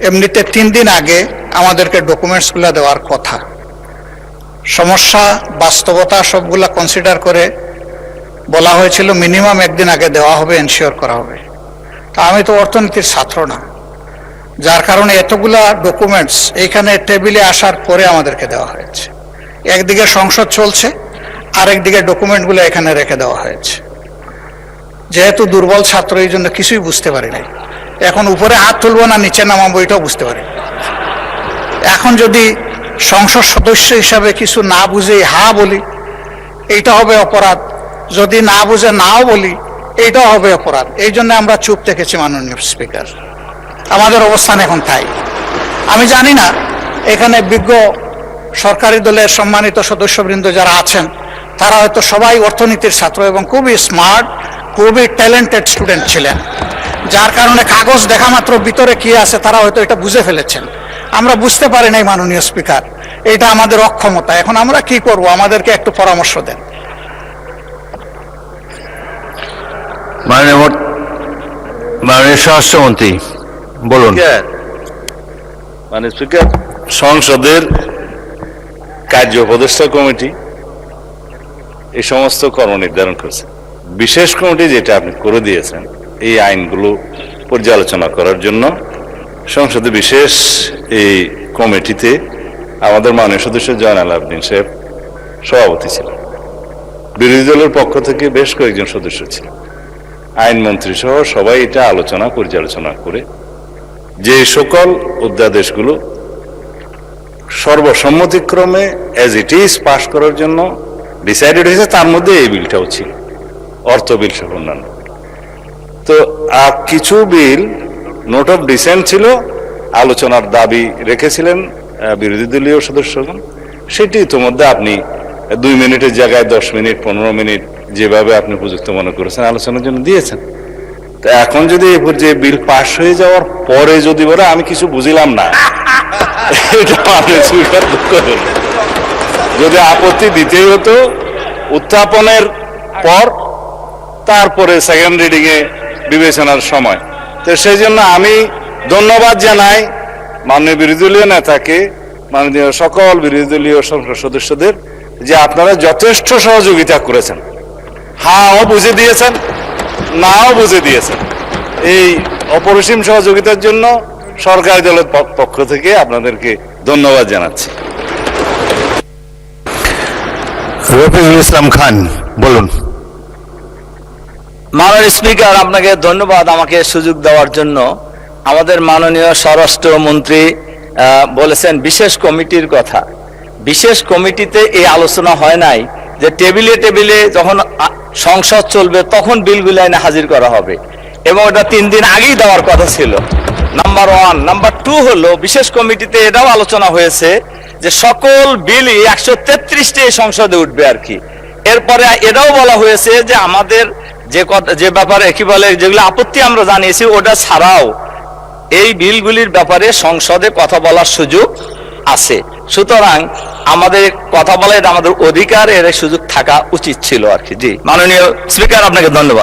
এমনিতে 3 দিন আগে আমাদেরকে ডকুমেন্টসগুলো দেওয়ার কথা। সমস্যা বাস্তবতা সবগুলা কনসিডার করে বলা হয়েছিল মিনিমাম 1 দিন আগে দেওয়া হবে, এনশিওর করা হবে। তা আমি তো অর্থনীতির ছাত্র না, যার কারণে এতগুলা ডকুমেন্টস এইখানে টেবিলে আসার পরে আমাদেরকে দেওয়া হয়েছে। একদিকে সংসদ চলছে, আরেকদিকে ডকুমেন্টগুলো এখানে রেখে দেওয়া হয়েছে। যেহেতু দুর্বল ছাত্র, এই জন্য কিছুই বুঝতে পারি নাই। এখন উপরে হাত তুলবো না নিচে নামাবো এটাও বুঝতে পারি। এখন যদি সংসদ সদস্য হিসাবে কিছু না বুঝে হা বলি, এইটা হবে অপরাধ। যদি না বুঝে নাও বলি, এইটাও হবে অপরাধ। এই জন্য আমরা চুপ থেকেছি মাননীয় স্পিকার। আমাদের অবস্থান এখন তাই। আমি জানি না এখানে বিজ্ঞ সরকারি দলের সম্মানিত সদস্যবৃন্দ যারা আছেন, তারা হয়তো সবাই অর্থনীতির ছাত্র এবং খুবই স্মার্ট, খুবই ট্যালেন্টেড স্টুডেন্ট ছিলেন, যার কারণে কাগজ দেখা মাত্র ভিতরে কি আছে তারা হয়তো এটা বুঝে ফেলেছেন। আমরা বুঝতে পারি নাই মাননীয় স্পিকার, এটা আমাদের অক্ষমতা। এখন আমরা কি করব, আমাদেরকে একটু পরামর্শ দেন। মাননীয় স্বরাষ্ট্রমন্ত্রী বলুন। মানে স্পিকার, সংসদের কার্য উপদেষ্টা কমিটি এই সমস্ত কর্ম নির্ধারণ করেছে। বিশেষ কমিটি যেটা আপনি করে দিয়েছেন এই আইনগুলো পর্যালোচনা করার জন্য সংসদে বিশেষ এই কমিটিতে আমাদের মাননীয় সদস্য জয়নাল আবেদিন সাহেব সভাপতি ছিলেন। বিরোধী দলের পক্ষ থেকে বেশ কয়েকজন সদস্য ছিলেন, আইনমন্ত্রী সহ সবাই এটা আলোচনা পর্যালোচনা করে যে সকল অধ্যাদেশগুলো সর্বসম্মতিক্রমে অ্যাজ ইট ইজ পাশ করার জন্য ডিসাইডেড হয়েছে, তার মধ্যে এই বিলটাও ছিল, অর্থ বিল সহ অন্যান্য। তো কিছু বিল নোট অফ ডিসেন্ট ছিল, আলোচনার দাবি রেখেছিলেন বিরোধী দলীয় সদস্যগণ। সেটি ইতিমধ্যে আপনি 2 মিনিটের জায়গায় 10 মিনিট 15 মিনিট যেভাবে আপনি উপযুক্ত মনে করেছেন আলোচনার জন্য দিয়েছেন। তো এখন যদি যে বিল পাশ হয়ে যাওয়ার পরে যদি বলে আমি কিছু বুঝিলাম না, এটা আপনি স্বীকার করেন। যদি আপত্তি দিতেই হতো উত্থাপনের পর, তারপরে সেকেন্ড রিডিং এ বিবেচনার সময়। তো সেই জন্য আমি ধন্যবাদ জানাই মাননীয় বিরোধী দলীয় নেতাকে, মাননীয় সকল বিরোধী দলীয় সংসদ সদস্যদের, যে আপনারা যথেষ্ট সহযোগিতা করেছেন। হাও বুঝে দিয়েছেন, নাও বুঝে দিয়েছেন। এই অপরিসীম সহযোগিতার জন্য সরকারি দলের পক্ষ থেকে আপনাদেরকে ধন্যবাদ জানাচ্ছি। রফিকুল ইসলাম খান বলুন। মাননীয় স্পিকার, আপনাকে ধন্যবাদ আমাকে সুযোগ দেওয়ার জন্য। আমাদের মাননীয় স্বরাষ্ট্রমন্ত্রী বলেছেন বিশেষ কমিটির কথা। বিশেষ কমিটিতে এই আলোচনা হয় নাই যে টেবিলে টেবিলে যখন সংসদ চলবে তখন বিলগুলো এনে হাজির করা হবে, এবং এটা 3 দিন আগেই দেওয়ার কথা ছিল। নাম্বার 1। নাম্বার 2 হলো বিশেষ কমিটিতে এটাও আলোচনা হয়েছে যে সকল বিলই 133টি সংসদে উঠবে আর কি। এরপরে এটাও বলা হয়েছে যে আমাদের যে ব্যাপারে কি বলে যেগুলো আপত্তি আমরা জানিয়েছি ওটা ছাড়াও এই বিলগুলির ব্যাপারে সংসদে কথা বলার সুযোগ আছে। সুতরাং আমাদের কথা বলা এটা আমাদের অধিকার, এর সুযোগ থাকা উচিত ছিল আর কি। জি মাননীয় স্পিকার, আপনাকে ধন্যবাদ।